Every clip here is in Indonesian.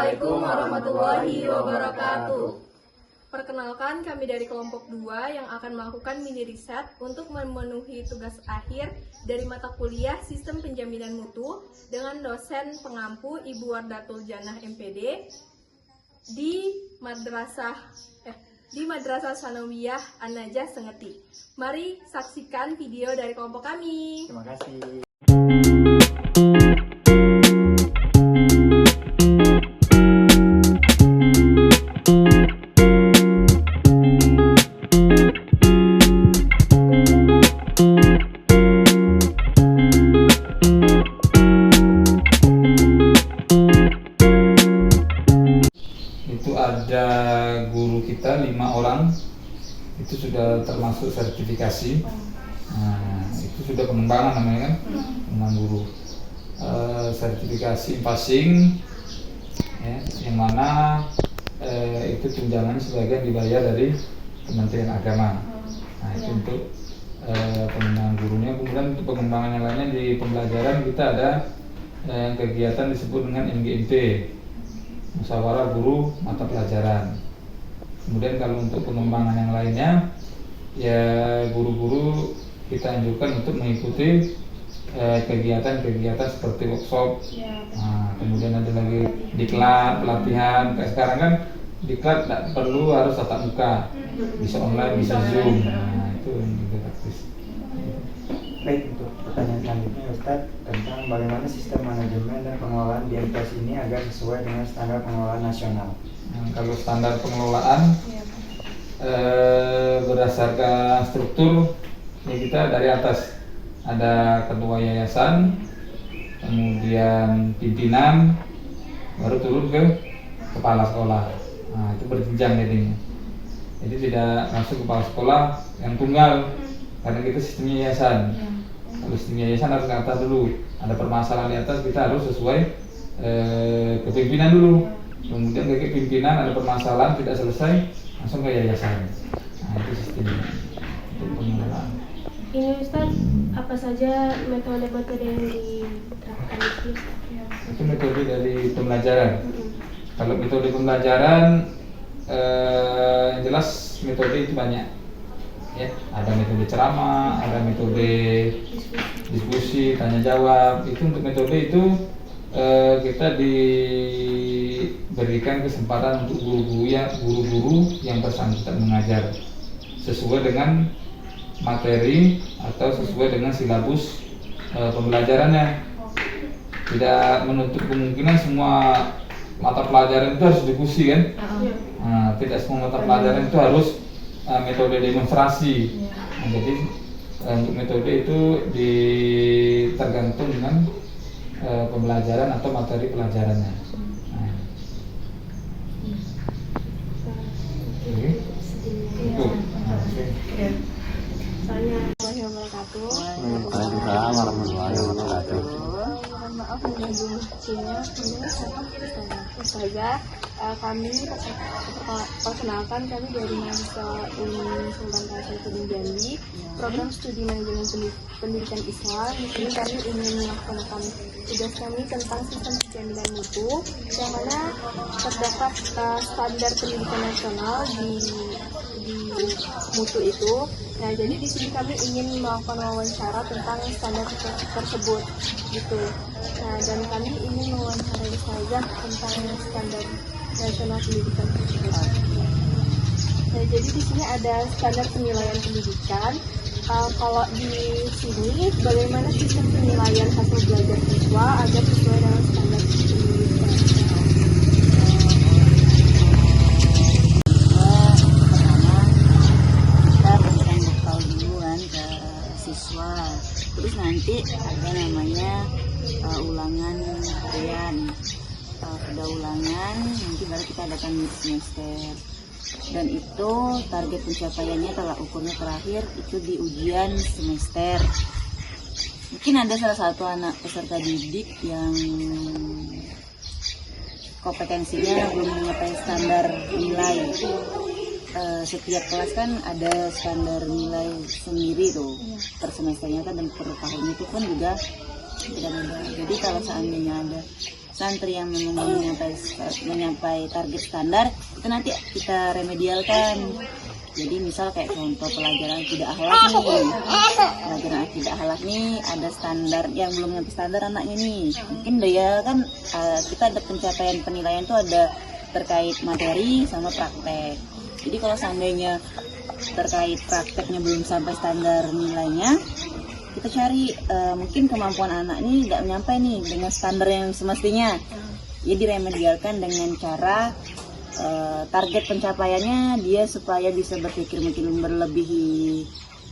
Assalamualaikum warahmatullahi wabarakatuh. Perkenalkan, kami dari kelompok 2 yang akan melakukan mini riset untuk memenuhi tugas akhir dari mata kuliah Sistem Penjaminan Mutu dengan dosen pengampu Ibu Wardatul Janah MPD di Madrasah Sanawiyah An-Najah Sengeti. Mari saksikan video dari kelompok kami. Terima kasih. Itu ada guru kita 5 orang, itu sudah termasuk sertifikasi. Nah, itu sudah pengembangan namanya kan, pengembangan guru. Sertifikasi passing, ya, yang mana itu tunjangan sebagian dibayar dari Kementerian Agama. Nah, itu untuk pengembangan gurunya. Kemudian untuk pengembangan yang lainnya di pembelajaran kita ada kegiatan disebut dengan MGMP, musyawarah guru mata pelajaran. Kemudian kalau untuk pengembangan yang lainnya, ya guru-guru kita anjurkan untuk mengikuti kegiatan-kegiatan seperti workshop. Nah, kemudian ada lagi diklat, pelatihan. Kayak sekarang kan diklat tidak perlu harus tatap muka, bisa online, bisa zoom. Nah, itu yang juga praktis. Baik, untuk pertanyaan selanjutnya Ustadz, tentang bagaimana sistem manajemen dan pengelolaan di MTS ini agar sesuai dengan standar pengelolaan nasional. Nah, kalau standar pengelolaan berdasarkan struktur, ya kita dari atas ada ketua yayasan, kemudian pimpinan, baru turun ke kepala sekolah. Nah, itu berjenjang jadinya. Jadi tidak masuk kepala sekolah yang tunggal, karena kita sistemnya yayasan. Kalau sistem yayasan harus ke atas dulu. Ada permasalahan di atas, kita harus sesuai ke pimpinan dulu. Kemudian ke pimpinan ada permasalahan tidak selesai, langsung ke yayasan. Nah, itu sistemnya untuk pengelolaan. Ini Ustaz, apa saja metode-metode yang diterapkan itu? Itu metode dari pembelajaran. Kalau metode pembelajaran, yang jelas metode itu banyak. Ya, ada metode ceramah, ada metode diskusi, tanya jawab. Itu untuk metode itu kita diberikan kesempatan untuk guru-guru yang bersangkutan mengajar sesuai dengan materi atau sesuai dengan silabus pembelajarannya. Tidak menutup kemungkinan semua mata pelajaran itu harus diskusi kan? Nah, tidak semua mata pelajaran itu harus metode demonstrasi. Nah, jadi untuk metode itu tergantung dengan pembelajaran atau materi pelajarannya. Nah. Oke. Cukup. Nah, oke. Assalamualaikum wabarakatuh. Waalaikumsalam warahmatullahi wabarakatuh. Mohon maaf mengganggu cinya. Ustazah, kami perkenalkan kami dari mahasiswa UIN Sultan Hasanuddin Jambi, program studi manajemen pendidikan Islam. Di sini kami ingin melaksanakan tugas kami tentang sistem penjaminan mutu, yang mana terdapat standar pendidikan nasional di mutu itu. Nah, jadi di sini kami ingin melakukan wawancara tentang standar tersebut, gitu. Nah, dan kami ingin mewawancarai saja tentang standar nasional pendidikan tersebut. Nah, jadi di sini ada standar penilaian pendidikan. Kalau di sini, bagaimana sistem penilaian hasil belajar siswa agar sesuai dengan standar pendidikan. Terus nanti ada namanya ulangan harian. Pada ulangan nanti baru kita adakan mid semester, dan itu target pencapaiannya telah ukurnya terakhir itu di ujian semester. Mungkin ada salah satu anak peserta didik yang kompetensinya belum mencapai standar nilai. Setiap kelas kan ada standar nilai sendiri tuh per semesternya kan, dan per tahun itu pun juga beda-beda. Jadi kalau seandainya ada santri yang memang menyampai target standar, itu nanti kita remedialkan. Jadi misal kayak contoh pelajaran akidah akhlak nih, ada standar yang belum nyampe standar anaknya nih. Mungkin dia kan kita ada pencapaian penilaian tuh ada terkait materi sama praktek. Jadi kalau seandainya terkait prakteknya belum sampai standar nilainya, kita cari mungkin kemampuan anak ini tidak nyampe nih dengan standar yang semestinya. Ya diremedialkan dengan cara target pencapaiannya dia supaya bisa berpikir mungkin berlebihi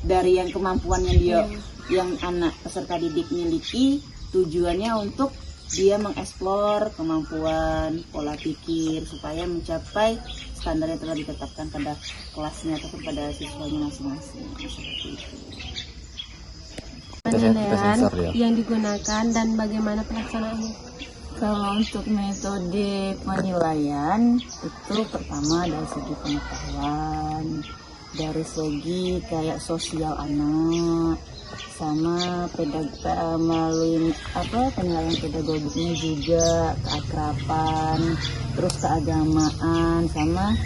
dari yang kemampuannya dia yang anak peserta didik miliki. Tujuannya untuk dia mengeksplor kemampuan pola pikir supaya mencapai standar yang telah ditetapkan pada kelasnya ataupun pada siswanya masing-masing, seperti itu. Penilaian yang digunakan dan bagaimana pelaksanaannya? Kalau untuk metode penilaian itu pertama dari segi pengetahuan, dari segi kayak sosial anak, sama melalui penilaian pedagogiknya juga, keakraban, terus keagamaan, sama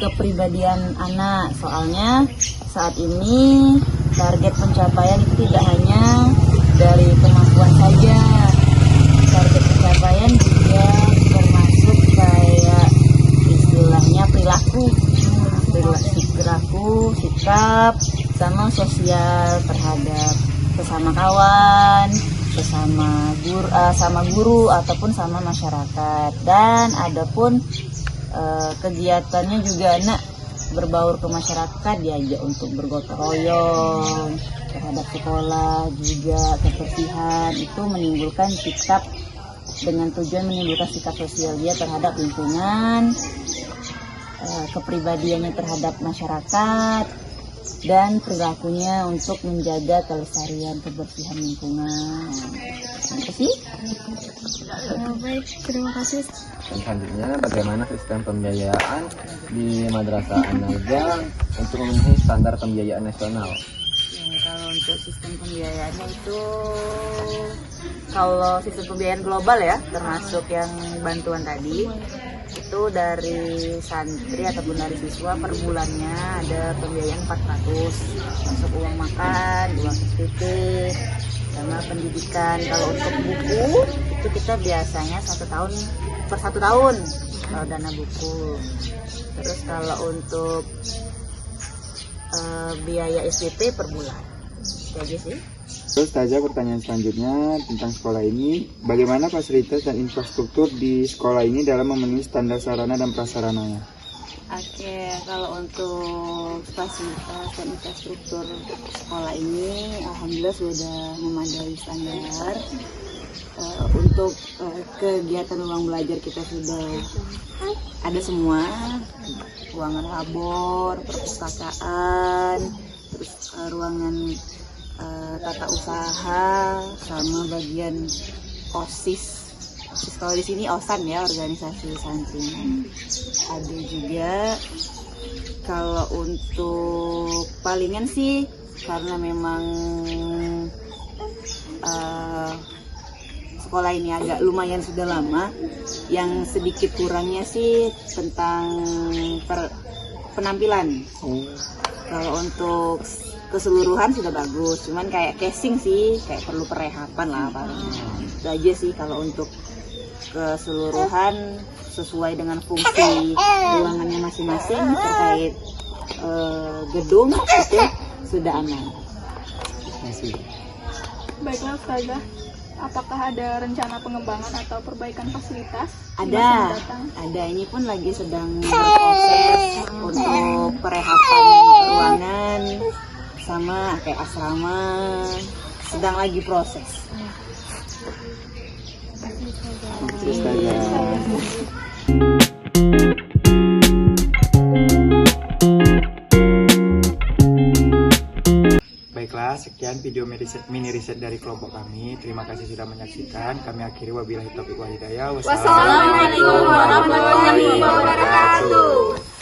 kepribadian anak. Soalnya saat ini target pencapaian itu tidak hanya dari kemampuan saja, target pencapaian juga termasuk kayak istilahnya perilaku, sikap, sama sosial terhadap sesama kawan, sama guru ataupun sama masyarakat. Dan adapun kegiatannya juga anak berbaur ke masyarakat, diajak untuk bergotong royong terhadap sekolah, juga kebersihan, itu menimbulkan sikap, dengan tujuan menimbulkan sikap sosial dia terhadap lingkungan, kepribadiannya terhadap masyarakat, dan perilakunya untuk menjaga kelestarian kebersihan lingkungan. Itu sih. Baik, terima kasih. Dan selanjutnya bagaimana sistem pembiayaan di Madrasah An-Naja untuk memenuhi standar pembiayaan nasional? Kalau untuk sistem pembiayaannya itu, kalau sistem pembiayaan global ya, termasuk yang bantuan tadi, itu dari santri ataupun dari siswa per bulannya ada pembiayaan 400, masuk uang makan, uang SPP, sama pendidikan. Kalau untuk buku itu kita biasanya 1 tahun per 1 tahun kalau dana buku. Terus kalau untuk biaya SPP per bulan, itu aja sih. Terus saja pertanyaan selanjutnya tentang sekolah ini, bagaimana fasilitas dan infrastruktur di sekolah ini dalam memenuhi standar sarana dan prasarananya? Oke, kalau untuk fasilitas dan infrastruktur sekolah ini alhamdulillah sudah memadai standar. Untuk kegiatan ruang belajar kita sudah ada semua, ruangan labor, perpustakaan, terus ruangan tata usaha, sama bagian OSIS. Kalau di sini OSAN ya, organisasi santri. Ada juga. Kalau untuk palingan sih, karena memang sekolah ini agak lumayan sudah lama, yang sedikit kurangnya sih tentang penampilan. Kalau untuk keseluruhan sudah bagus, cuman kayak casing sih, kayak perlu perehapan lah paling. Itu aja sih kalau untuk keseluruhan, sesuai dengan fungsi ruangannya masing-masing terkait gedung itu sudah aman. Baiklah Ustazah, apakah ada rencana pengembangan atau perbaikan fasilitas? Ada. Ini pun lagi sedang berproses untuk perehapan ruangan sama kayak asrama, sedang lagi proses. Baiklah, sekian video mini riset dari kelompok kami. Terima kasih sudah menyaksikan. Kami akhiri, wabillahi taufiq wal hidayah. Wassalamualaikum warahmatullahi wabarakatuh.